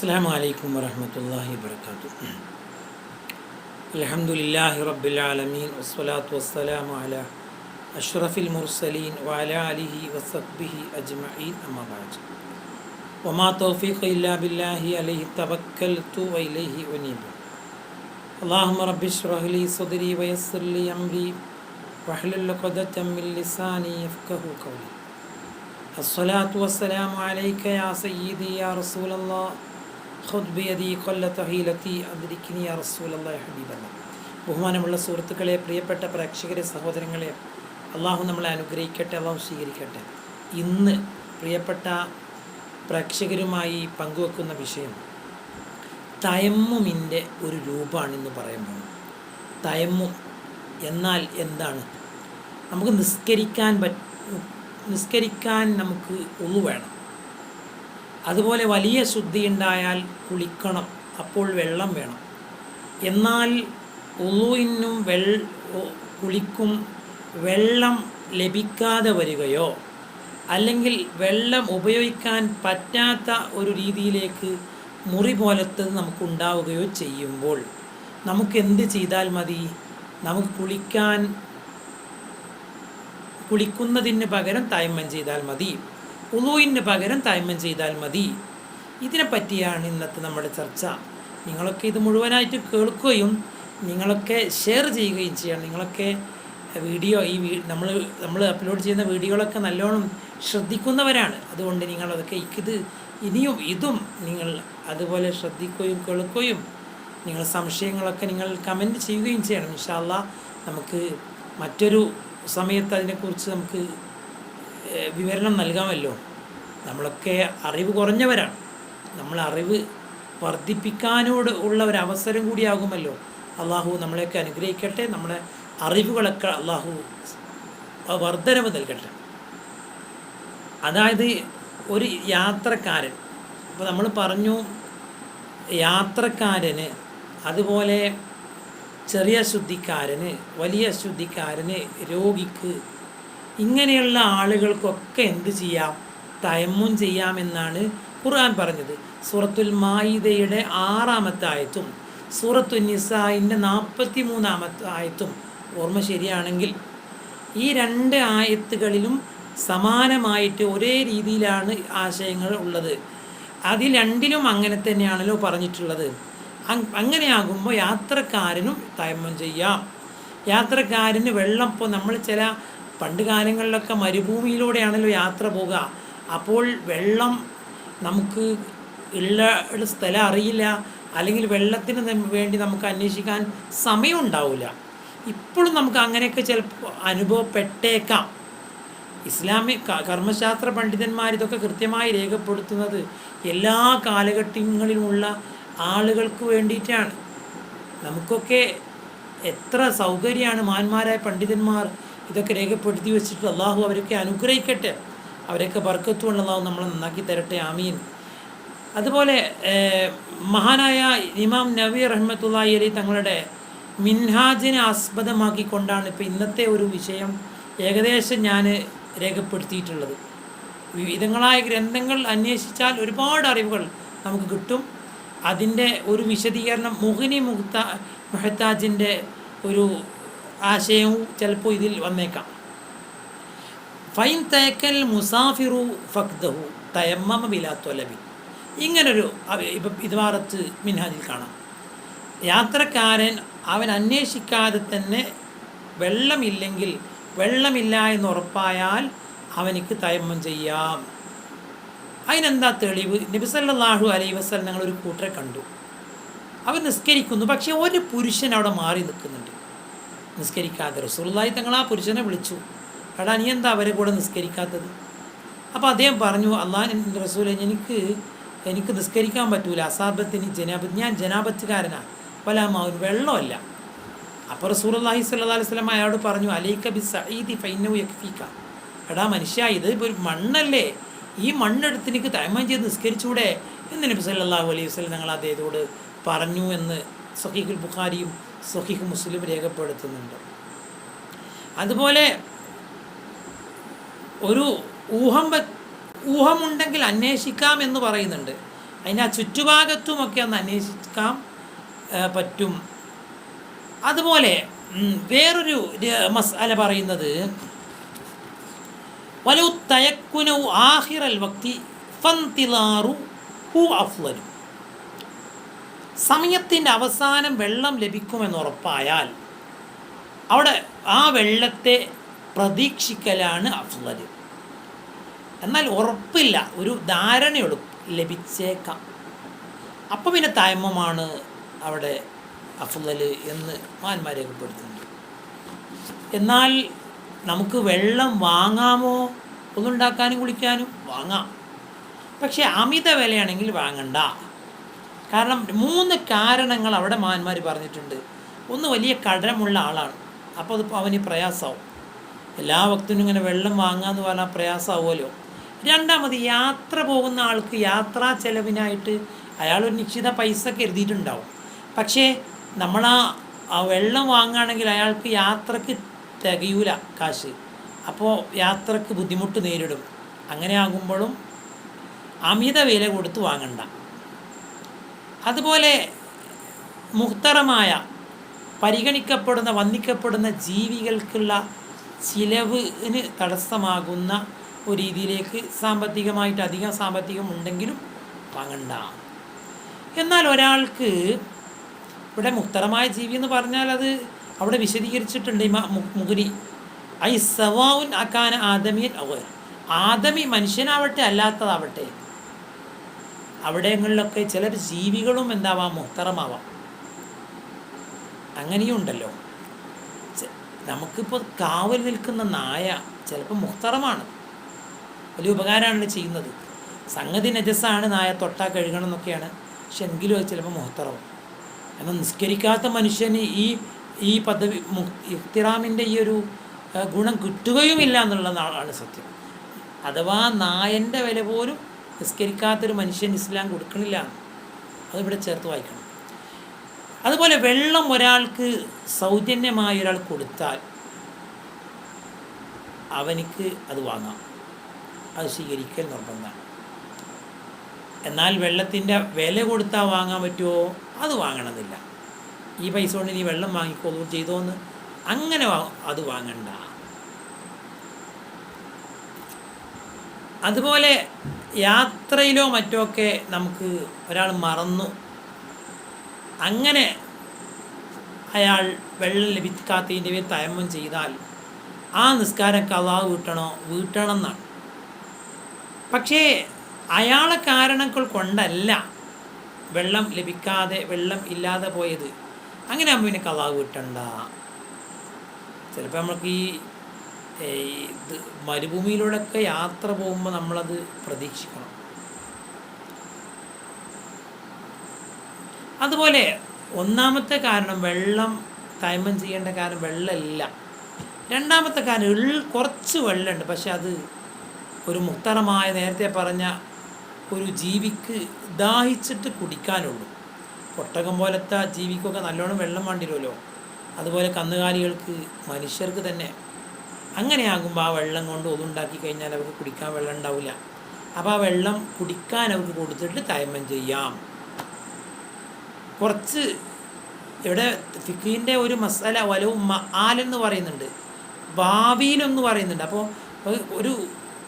السلام عليكم ورحمة الله وبركاته. الحمد لله رب العالمين والصلاة والسلام على أشرف المرسلين وعلى آله وصحبه أجمعين أما بعد وما توفيق إلا بالله عليه توكلت وإليه أنيب. اللهم رب اشرح لي صدري ويسر لي أمري واحلل عقدة من لساني يفقهوا قولي. الصلاة والسلام عليك يا سيدي يا رسول الله خذ بيدي قلة حيلتي أدركني يا رسول الله يا حبيب الله. ബഹുമാനമുള്ള സുഹൃത്തുക്കളെ, പ്രിയപ്പെട്ട പ്രേക്ഷകരെ, സഹോദരങ്ങളെ, അള്ളാഹു നമ്മളെ അനുഗ്രഹിക്കട്ടെ, അള്ളാഹു സ്വീകരിക്കട്ടെ. ഇന്ന് പ്രിയപ്പെട്ട പ്രേക്ഷകരുമായി പങ്കുവെക്കുന്ന വിഷയം തയമ്മുമിൻ്റെ ഒരു രൂപമാണ് ഇന്ന് പറയാൻ പോകുന്നത്. തയമ്മും എന്നാൽ എന്താണ്? നമുക്ക് നിസ്കരിക്കാൻ നമുക്ക് ഉളു വേണം. അതുപോലെ വലിയ ശുദ്ധി ഉണ്ടായാൽ കുളിക്കണം, അപ്പോൾ വെള്ളം വേണം. എന്നാൽ ഉളുവിനും കുളിക്കും വെള്ളം ലഭിക്കാതെ വരികയോ അല്ലെങ്കിൽ വെള്ളം ഉപയോഗിക്കാൻ പറ്റാത്ത ഒരു രീതിയിലേക്ക് മുറി പോലത്തത് നമുക്കുണ്ടാവുകയോ ചെയ്യുമ്പോൾ നമുക്ക് എന്ത് ചെയ്താൽ മതി? നമുക്ക് കുളിക്കുന്നതിന് പകരം തയമ്മം ചെയ്താൽ മതി, ഉളുവിന് പകരം തയമ്മം ചെയ്താൽ മതി. ഇതിനെ പറ്റിയാണ് ഇന്നത്തെ നമ്മുടെ ചർച്ച. നിങ്ങളൊക്കെ ഇത് മുഴുവനായിട്ട് കേൾക്കുകയും നിങ്ങളൊക്കെ ഷെയർ ചെയ്യുകയും ചെയ്യണം. നിങ്ങളൊക്കെ വീഡിയോ നമ്മൾ അപ്ലോഡ് ചെയ്യുന്ന വീഡിയോകളൊക്കെ നല്ലോണം ശ്രദ്ധിക്കുന്നവരാണ്. അതുകൊണ്ട് നിങ്ങളതൊക്കെ ഇതും നിങ്ങൾ അതുപോലെ ശ്രദ്ധിക്കുകയും കേൾക്കുകയും നിങ്ങൾ സംശയങ്ങളൊക്കെ നിങ്ങൾ കമൻറ്റ് ചെയ്യുകയും ചെയ്യണം. ഇൻഷാ അല്ലാഹ് നമുക്ക് മറ്റൊരു സമയത്ത് അതിനെക്കുറിച്ച് നമുക്ക് വിവരണം നൽകാമല്ലോ. നമ്മളൊക്കെ അറിവ് കുറഞ്ഞവരാണ്. നമ്മൾ അറിവ് വർദ്ധിപ്പിക്കാനോട് ഉള്ള ഒരു അവസരം കൂടിയാകുമല്ലോ. അള്ളാഹു നമ്മളെയൊക്കെ അനുഗ്രഹിക്കട്ടെ. നമ്മുടെ അറിവുകളൊക്കെ അള്ളാഹു വർധനവ് നൽകട്ടെ. അതായത് ഒരു യാത്രക്കാരൻ, അപ്പോൾ നമ്മൾ പറഞ്ഞു യാത്രക്കാരന്, അതുപോലെ ചെറിയ ശുദ്ധിക്കാരന്, വലിയ ശുദ്ധിക്കാരന്, രോഗിക്ക്, ഇങ്ങനെയുള്ള ആളുകൾക്കൊക്കെ എന്ത് ചെയ്യാം? തയമ്മും ചെയ്യാമെന്നാണ് ഖുർആൻ പറഞ്ഞത്. സൂറത്തുൽ മാഇദയുടെ 6-ാമത്തെ ആയത്തും സൂറത്തുൻ നിസാഇൻ്റെ 43-ാമത്തെ ആയത്തും ഓർമ്മ ശരിയാണെങ്കിൽ ഈ 2 ആയത്തുകളിലും സമാനമായിട്ട് ഒരേ രീതിയിലാണ് ആശയങ്ങൾ ഉള്ളത്. അതിൽ 2ലും അങ്ങനെ തന്നെയാണല്ലോ പറഞ്ഞിട്ടുള്ളത്. അങ്ങനെയാകുമ്പോൾ യാത്രക്കാരനും തയമ്മം ചെയ്യാം. യാത്രക്കാരന് വെള്ളം, ഇപ്പോൾ നമ്മൾ പണ്ട് കാലങ്ങളിലൊക്കെ മരുഭൂമിയിലൂടെയാണല്ലോ യാത്ര പോകുക. അപ്പോൾ വെള്ളം നമുക്ക് ഉള്ള സ്ഥലം അറിയില്ല, അല്ലെങ്കിൽ വെള്ളത്തിന് വേണ്ടി നമുക്ക് അന്വേഷിക്കാൻ സമയം ഉണ്ടാവില്ല. ഇപ്പോഴും നമുക്ക് അങ്ങനെയൊക്കെ ചിലപ്പോൾ അനുഭവപ്പെട്ടേക്കാം. ഇസ്ലാമിക് കർമ്മശാസ്ത്ര പണ്ഡിതന്മാർ ഇതൊക്കെ കൃത്യമായി രേഖപ്പെടുത്തുന്നത് എല്ലാ കാലഘട്ടങ്ങളിലുമുള്ള ആളുകൾക്ക് വേണ്ടിയിട്ടാണ്. നമുക്കൊക്കെ എത്ര സൗകര്യമാണ് മഹാന്മാരായ പണ്ഡിതന്മാർ ഇതൊക്കെ രേഖപ്പെടുത്തി വെച്ചിട്ട്. അള്ളാഹു അവരൊക്കെ അനുഗ്രഹിക്കട്ടെ, അവരൊക്കെ ബർക്കത്തുകൊണ്ട് അള്ളാഹു നമ്മളെ നന്നാക്കി തരട്ടെ, ആമീൻ. അതുപോലെ മഹാനായ ഇമാം നവവി റഹ്മത്തുള്ളാഹി അലൈഹി തങ്ങളുടെ മിൻഹാജിനെ ആസ്പദമാക്കിക്കൊണ്ടാണ് ഇപ്പോൾ ഇന്നത്തെ ഒരു വിഷയം ഏകദേശം ഞാൻ രേഖപ്പെടുത്തിയിട്ടുള്ളത്. വിവിധങ്ങളായ ഗ്രന്ഥങ്ങൾ അന്വേഷിച്ചാൽ ഒരുപാട് അറിവുകൾ നമുക്ക് കിട്ടും. അതിൻ്റെ ഒരു വിശദീകരണം മുഗ്നി മുഹ്താജിൻ്റെ ഒരു ആശയവും ചിലപ്പോൾ ഇതിൽ വന്നേക്കാം. ഫൈൻ തയക്കൽ മുസാഫിറു ഫഖ്ദഹു തയമ്മമ ബിലാ ത്വലബി. ഇങ്ങനൊരു ഇദ്വാറത്ത് മിൻഹാജിൽ കാണാം. യാത്രക്കാരൻ അവൻ അന്വേഷിക്കാതെ തന്നെ വെള്ളമില്ല എന്ന് ഉറപ്പായാൽ അവനിക്ക് തയമ്മം ചെയ്യാം. അതിനെന്താ തെളിവ്? നബി സല്ലല്ലാഹു അലൈഹി വസല്ലം ഞങ്ങളൊരു കൂട്ടരെ കണ്ടു. അവർ നിസ്കരിക്കുന്നു, പക്ഷേ ഒരു പുരുഷൻ അവിടെ മാറി നിൽക്കുന്നുണ്ട് നിസ്കരിക്കാതെ. റസൂലുള്ളാഹി തങ്ങൾ ആ പുരുഷനെ വിളിച്ചു, എടാ നീ എന്താ അവരെ കൂടെ നിസ്കരിക്കാത്തത്? അപ്പോൾ അദ്ദേഹം പറഞ്ഞു, അല്ലാഹുവിൻ്റെ റസൂലേ, എനിക്ക് നിസ്കരിക്കാൻ പറ്റൂല, അസാബത്തിന് ഞാൻ ജനാബത്തുകാരനാണ്, വലാമാവുൻ വെള്ളമല്ല. അപ്പോൾ റസൂലുള്ളാഹി സ്വല്ലല്ലാഹു അലൈഹി വസല്ലം അയാളോട് പറഞ്ഞു, അലൈക ബിസ്സഈദി ഫഇന്നഹു യക്ഫീക. എടാ മനുഷ്യ, ഇത് ഒരു മണ്ണല്ലേ, ഈ മണ്ണെടുത്ത് എനിക്ക് തയമ്മം ചെയ്ത് നിസ്കരിച്ചൂടെ എന്ന് നബി സല്ലല്ലാഹു അലൈഹി വസല്ലം ഞങ്ങൾ അദ്ദേഹത്തോട് പറഞ്ഞു എന്ന് സഹീഹുൽ ബുഖാരിയും സഹീഹ് മുസ്ലിം രേഖപ്പെടുത്തുന്നുണ്ട്. അതുപോലെ ഒരു ഊഹമുണ്ടെങ്കിൽ അന്വേഷിക്കാം എന്ന് പറയുന്നുണ്ട്. അതിൻ്റെ ആ ചുറ്റുഭാഗത്തുമൊക്കെ ഒന്ന് അന്വേഷിക്കാൻ പറ്റും. അതുപോലെ വേറൊരു മസ്അല പറയുന്നത് വലു തയക്കുനു ആഖിറൽ വക്തി ഫന്തിലാറു ഹു അഫ്ളലു. സമയത്തിൻ്റെ അവസാനം വെള്ളം ലഭിക്കുമെന്ന് ഉറപ്പായാൽ അവിടെ ആ വെള്ളത്തെ പ്രതീക്ഷിക്കലാണ് അഫ്ളൽ. എന്നാൽ ഉറപ്പില്ല, ഒരു ധാരണയുള്ളൂ, ലഭിച്ചേക്കാം. അപ്പം പിന്നെ തയമ്മമാണ് അവിടെ അഫ്ളൽ എന്ന് മഹാന്മാർ രേഖപ്പെടുത്തുന്നുണ്ട്. എന്നാൽ നമുക്ക് വെള്ളം വാങ്ങാമോ? ഒന്നുണ്ടാക്കാനും കുളിക്കാനും വാങ്ങാം, പക്ഷേ അമിത വിലയാണെങ്കിൽ വാങ്ങണ്ട. കാരണം 3 കാരണങ്ങൾ അവിടെ മഹാന്മാർ പറഞ്ഞിട്ടുണ്ട്. ഒന്ന്, വലിയ കടമുള്ള ആളാണ്, അപ്പോൾ അതിപ്പോൾ അവന് പ്രയാസമാവും. എല്ലാ വക്തിനും ഇങ്ങനെ വെള്ളം വാങ്ങാമെന്ന് പറഞ്ഞാൽ പ്രയാസമാവുമല്ലോ. രണ്ടാമത്, യാത്ര പോകുന്ന ആൾക്ക് യാത്രാ ചെലവിനായിട്ട് അയാളൊരു നിശ്ചിത പൈസ കരുതിയിട്ടുണ്ടാവും. പക്ഷേ നമ്മളാ വെള്ളം വാങ്ങുകയാണെങ്കിൽ അയാൾക്ക് യാത്രക്ക് തികയൂല കാശ്, അപ്പോൾ യാത്രക്ക് ബുദ്ധിമുട്ട് നേരിടും. അങ്ങനെ ആകുമ്പോഴും അമിത വില കൊടുത്ത് വാങ്ങണ്ട. അതുപോലെ മുഹ്തറമായ വന്ദിക്കപ്പെടുന്ന ജീവികൾക്കുള്ള ചിലവിന് തടസ്സമാകുന്ന ഒരു രീതിയിലേക്ക് സാമ്പത്തികമായിട്ട് അധികം സാമ്പത്തികം ഉണ്ടെങ്കിലും വാങ്ങണ്ട. എന്നാൽ ഒരാൾക്ക് ഇവിടെ മുഹ്തറമായ ജീവി എന്ന് പറഞ്ഞാൽ അത് അവിടെ വിശദീകരിച്ചിട്ടുണ്ട് മുഗരി. ഐ സവാഉൻ അകാന ആദമിയൻ അവർ, ആദമി മനുഷ്യനാവട്ടെ അല്ലാത്തതാവട്ടെ, അവിടങ്ങളിലൊക്കെ ചിലർ ജീവികളും എന്താവാം, മുഹ്തറമാവാം. അങ്ങനെയും ഉണ്ടല്ലോ. നമുക്കിപ്പോൾ കാവൽ നിൽക്കുന്ന നായ ചിലപ്പോൾ മുഹ്തറമാണ്, വലിയ ഉപകാരമാണ് ചെയ്യുന്നത്. സംഗതി നജസാണ്, നായ തൊട്ടാ കഴുകണം എന്നൊക്കെയാണ്, പക്ഷെ എങ്കിലും അത് ചിലപ്പോൾ മുഹ്തറവും. എന്നാൽ നിസ്കരിക്കാത്ത മനുഷ്യന് ഈ പദവി ഇഹ്തിറാമിൻ്റെ ഈ ഒരു ഗുണം കിട്ടുകയുമില്ല എന്നുള്ളതാണ് സത്യം. അഥവാ നായൻ്റെ വില പോലും നിസ്കരിക്കാത്തൊരു മനുഷ്യൻ ഇസ്ലാം കൊടുക്കണില്ല, അതിവിടെ ചേർത്ത് വായിക്കണം. അതുപോലെ വെള്ളം ഒരാൾക്ക് സൗജന്യമായി ഒരാൾ കൊടുത്താൽ അവനിക്ക് അത് വാങ്ങാം, അത് സ്വീകരിക്കൽ നിർബന്ധമാണ്. എന്നാൽ വെള്ളത്തിൻ്റെ വില കൊടുത്താൽ വാങ്ങാൻ പറ്റുമോ? അത് വാങ്ങണമെന്നില്ല. ഈ പൈസ കൊണ്ട് നീ വെള്ളം വാങ്ങിക്കോ ചെയ്തോന്ന് അങ്ങനെ അത് വാങ്ങണ്ട. അതുപോലെ യാത്രയിലോ മറ്റോ ഒക്കെ നമുക്ക് ഒരാൾ മറന്നു, അങ്ങനെ അയാൾ വെള്ളം ലഭിക്കാത്തതിൻ്റെ പേര് തയമ്മം ചെയ്താൽ ആ നിസ്കാരം ഖളാ വീട്ടണം എന്നാണ്. പക്ഷേ അയാളെ കാരണങ്ങൾ കൊണ്ടല്ല വെള്ളം ലഭിക്കാതെ വെള്ളം ഇല്ലാതെ പോയത്, അങ്ങനെ ആകുമ്പോൾ പിന്നെ ഖളാ വീട്ടണ്ട. ചിലപ്പോൾ നമുക്ക് ഈ മരുഭൂമിയിലൂടെയൊക്കെ യാത്ര പോകുമ്പോൾ നമ്മളത് പ്രതീക്ഷിക്കണം. അതുപോലെ ഒന്നാമത്തെ കാരണം വെള്ളം തയമ്മം ചെയ്യേണ്ട കാരണം വെള്ളമില്ല. രണ്ടാമത്തെ കാരണം കുറച്ച് വെള്ളമുണ്ട്, പക്ഷെ അത് ഒരു മുഹ്തറമായ നേരത്തെ പറഞ്ഞ ഒരു ജീവിക്ക് ദാഹിച്ചിട്ട് കുടിക്കാനുള്ളൂ. ഒട്ടകം പോലത്തെ ജീവിക്കൊക്കെ നല്ലോണം വെള്ളം വേണ്ടിരുമല്ലോ, അതുപോലെ കന്നുകാലികൾക്ക്, മനുഷ്യർക്ക് തന്നെ. അങ്ങനെയാകുമ്പോൾ ആ വെള്ളം കൊണ്ട് ഒതുണ്ടാക്കി കഴിഞ്ഞാൽ അവർക്ക് കുടിക്കാൻ വെള്ളം ഉണ്ടാവില്ല. അപ്പോൾ ആ വെള്ളം കുടിക്കാൻ അവർക്ക് കൊടുത്തിട്ട് തയമ്മം ചെയ്യാം. കുറച്ച് ഇവിടെ ഫിഖിൻ്റെ ഒരു മസാല വലവും മആലെന്ന് പറയുന്നുണ്ട്, ഭാവിയിലൊന്ന് പറയുന്നുണ്ട്. അപ്പോൾ ഒരു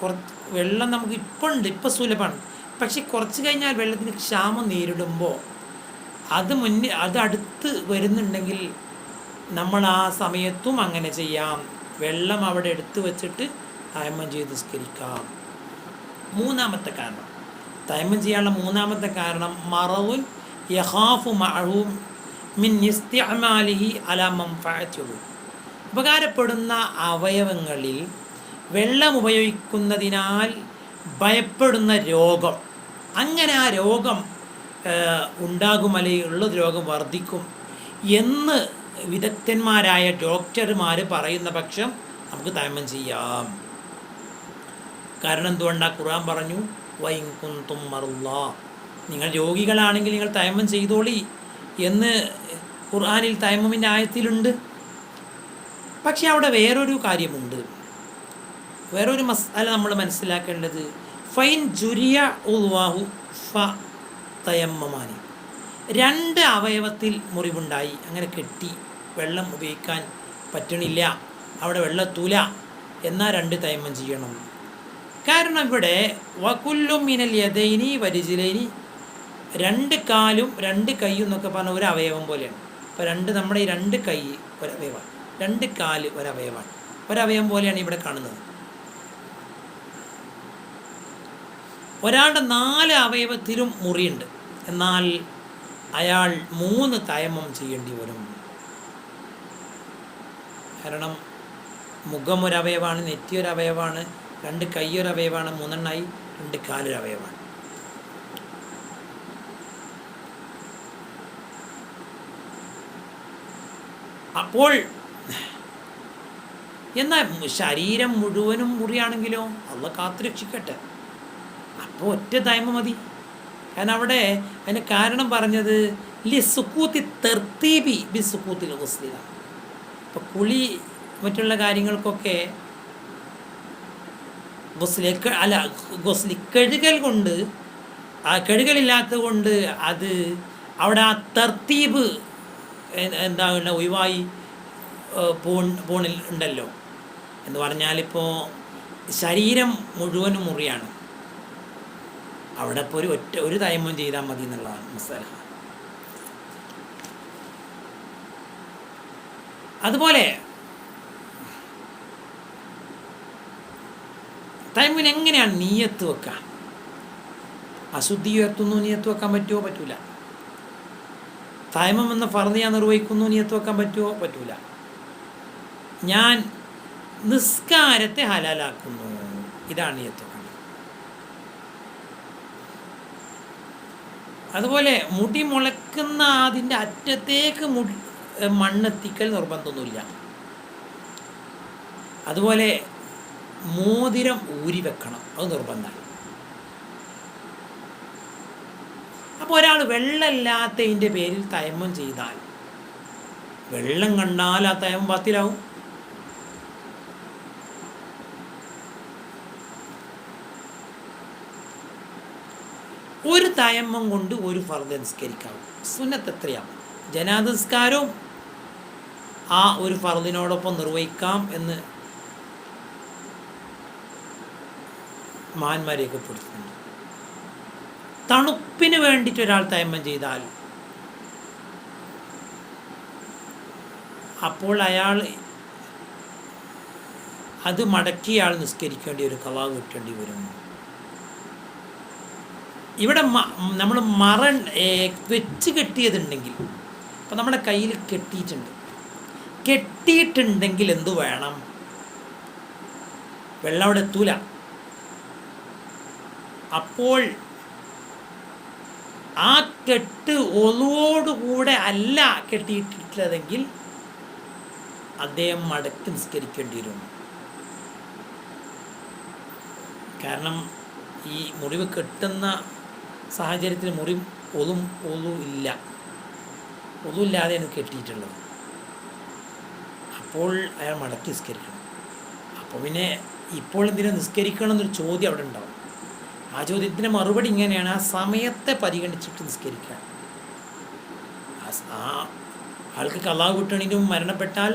കുറച്ച് വെള്ളം നമുക്ക് ഇപ്പോൾ സുലഭമാണ്, പക്ഷെ കുറച്ച് കഴിഞ്ഞാൽ വെള്ളത്തിന് ക്ഷാമം നേരിടുമ്പോൾ അത് അടുത്ത് വരുന്നുണ്ടെങ്കിൽ നമ്മൾ ആ സമയത്തും അങ്ങനെ ചെയ്യാം. വെള്ളം അവിടെ എടുത്തു വച്ചിട്ട് തയമ്മം ചെയ്ത് നിസ്കരിക്കാം. മൂന്നാമത്തെ കാരണം, തയമ്മം ചെയ്യാനുള്ള മൂന്നാമത്തെ കാരണം മറവുൻ യഖാഫു മഅഹു മിൻ ഇസ്തിഅമാലിഹി അലാ മൻഫഅതിഹി. ഉപകാരപ്പെടുന്ന അവയവങ്ങളിൽ വെള്ളം ഉപയോഗിക്കുന്നതിനാൽ ഭയപ്പെടുന്ന രോഗം, അങ്ങനെ ആ രോഗം ഉണ്ടാകും, അല്ലെങ്കിൽ ഉള്ള രോഗം വർദ്ധിക്കും എന്ന് വിദഗ്ധന്മാരായ ഡോക്ടർമാർ പറയുന്ന പക്ഷം നമുക്ക് തയമ്മം ചെയ്യാം. കാരണം എന്തുകൊണ്ടാണ്? ഖുർആൻ പറഞ്ഞു വഇൻ കുൻതും മർളാ, നിങ്ങൾ രോഗികളാണെങ്കിൽ നിങ്ങൾ തയമ്മം ചെയ്തോളി എന്ന് ഖുർആനിൽ തയമ്മമിൻ്റെ ആയത്തിലുണ്ട്. പക്ഷെ അവിടെ വേറൊരു കാര്യമുണ്ട്, വേറൊരു മസ്അല നമ്മൾ മനസ്സിലാക്കേണ്ടത്. ഫൈൻ ജുരിയ ഉൾവാഹു ഫ തയമ്മമാനി, രണ്ട് അവയവത്തിൽ മുറിവുണ്ടായി, അങ്ങനെ കെട്ടി, വെള്ളം ഉപയോഗിക്കാൻ പറ്റണില്ല, അവിടെ വെള്ളത്തൂല, എന്നാൽ രണ്ട് തയമ്മം ചെയ്യണം. കാരണം ഇവിടെ വകുല്ലും മിനൽ യദൈനി വരിജിലൈനി, രണ്ട് കാലും രണ്ട് കൈയും എന്നൊക്കെ പറഞ്ഞ ഒരു അവയവം പോലെയാണ്. അപ്പോൾ നമ്മുടെ ഈ രണ്ട് കൈ ഒരവയവമാണ്, രണ്ട് കാല് ഒരവയവമാണ്, ഒരവയവം പോലെയാണ് ഇവിടെ കാണുന്നത്. ഒരാളുടെ 4 അവയവത്തിലും മുറിയുണ്ട്, എന്നാൽ അയാൾ 3 തയമ്മം ചെയ്യേണ്ടി വരും. കാരണം മുഖം ഒരവയവാണ്, നെറ്റി ഒരവയവാണ്, 2 കൈ ഒരവയവാണ്, 3 2 കാലൊരവയവാണ്. അപ്പോൾ എന്നാൽ ശരീരം മുഴുവനും മുറിയാണെങ്കിലോ അള്ളാഹ് കാത്തുരക്ഷിക്കട്ടെ, അപ്പോൾ ഒറ്റ തയമ്മം മതി. കാരണം അവിടെ അതിന് കാരണം പറഞ്ഞത് സുക്കൂത്തി തർത്തീബി ബി സുക്കൂത്തിൽ ഗുസ്ലില. ഇപ്പോൾ കുളി മറ്റുള്ള കാര്യങ്ങൾക്കൊക്കെ ഗുസ്ലി കഴുകൽ കൊണ്ട്, കഴുകലില്ലാത്തത് കൊണ്ട് അത് അവിടെ ആ തർത്തീബ് ഒഴിവായി പോണിൽ ഉണ്ടല്ലോ. എന്ന് പറഞ്ഞാലിപ്പോൾ ശരീരം മുഴുവനും മുറിയാണ്, അവിടെ ഇപ്പോൾ ഒരു തയമ്മം ചെയ്താൽ മതി എന്നുള്ളതാണ് മസാല. അതുപോലെ തയമ്മിന് എങ്ങനെയാണ് നീയത്ത് വെക്കുക? അശുദ്ധി ഉയർത്തുന്നു നീയത്ത് വെക്കാൻ പറ്റുമോ? പറ്റൂല. തയമ്മം എന്ന ഫർദ് ഞാൻ നിർവഹിക്കുന്നു നീയത്ത് വെക്കാൻ പറ്റുമോ? പറ്റൂല. ഞാൻ നിസ്കാരത്തെ ഹലാലാക്കുന്നു, ഇതാണ് നീയത്ത് വെക്കുന്നത്. അതുപോലെ മുടി മുളക്കുന്ന അതിൻ്റെ അറ്റത്തേക്ക് മണ്ണെത്തിക്കൽ നിർബന്ധമൊന്നുമില്ല. അതുപോലെ മോതിരം ഊരി വെക്കണം, അത് നിർബന്ധമാണ്. അപ്പോൾ ഒരാൾ വെള്ളമില്ലാത്തതിൻ്റെ പേരിൽ തയമ്മം ചെയ്താൽ, വെള്ളം കണ്ടാൽ ആ തയമ്മം ബാത്തിലാവും. ഒരു തയമ്മം കൊണ്ട് ഒരു ഫർദ് നിസ്കരിക്കാവും. സുന്നത്ത് എത്രയാവും? ജനാസ നിസ്കാരവും ആ ഒരു ഫർദിനോടൊപ്പം നിർവഹിക്കാം എന്ന് മഹാന്മാരെയൊക്കെ കൊടുത്തിട്ടുണ്ട്. തണുപ്പിന് വേണ്ടിയിട്ട് ഒരാൾ തയമ്മം ചെയ്താൽ അപ്പോൾ അയാൾ അത് മടക്കി ആൾ നിസ്കരിക്കേണ്ടി വരും, ഖളാ കിട്ടേണ്ടി വരും. ഇവിടെ നമ്മൾ വെച്ച് കെട്ടിയതുണ്ടെങ്കിൽ, ഇപ്പം നമ്മുടെ കയ്യിൽ കെട്ടിയിട്ടുണ്ടെങ്കിൽ എന്തു വേണം? വെള്ളം അവിടെ എത്തൂല. അപ്പോൾ ആ കെട്ട് ഒളുവോടുകൂടെ അല്ല കെട്ടിയിട്ടുള്ളതെങ്കിൽ അദ്ദേഹം മടക്കി നിസ്കരിക്കേണ്ടി വരും. കാരണം ഈ മുറിവ് കെട്ടുന്ന സാഹചര്യത്തിൽ ഒതുമില്ലാതെയാണ് കെട്ടിയിട്ടുള്ളത്. അപ്പോൾ അയാൾ മടക്കി നിസ്കരിക്കണം. അപ്പോൾ പിന്നെ ഇപ്പോൾ എന്തിനാ നിസ്കരിക്കണം എന്നൊരു ചോദ്യം അവിടെ ഉണ്ടാവും. ആ ചോദ്യത്തിന് മറുപടി ഇങ്ങനെയാണ്: ആ സമയത്തെ പരിഗണിച്ചിട്ട് നിസ്കരിക്കുക. ആ ആൾക്ക് ഖളാ കിട്ടണതിന് മരണപ്പെട്ടാൽ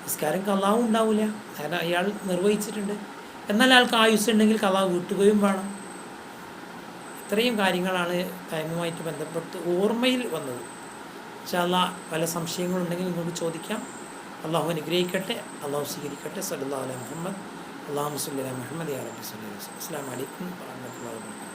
നിസ്കാരം ഖളാവും ഉണ്ടാവില്ല, കാരണം അയാൾ നിർവഹിച്ചിട്ടുണ്ട്. എന്നാൽ ആൾക്ക് ആയുസ് ഉണ്ടെങ്കിൽ ഖളാ വീട്ടുകയും വേണം. ഇത്രയും കാര്യങ്ങളാണ് തയമ്മുമായിട്ട് ബന്ധപ്പെട്ട് ഓർമ്മയിൽ വന്നത്. ഇൻഷാ അല്ലാഹ് വല്ല സംശയങ്ങളുണ്ടെങ്കിൽ നിങ്ങൾക്ക് ചോദിക്കാം. അള്ളാഹു അനുഗ്രഹിക്കട്ടെ, അള്ളാഹു സ്വീകരിക്കട്ടെ. സല്ലല്ലാഹു അലൈഹി മുഹമ്മദ്, അല്ലാഹുമ്മ സ്വല്ലി അലാ മുഹമ്മദ് യാ റബ്ബി സ്വല്ലി അലൈഹി വസല്ലം. അസ്സലാമു അലൈക്കും വറഹ്മത്തുള്ളാഹി വബറകാതുഹു.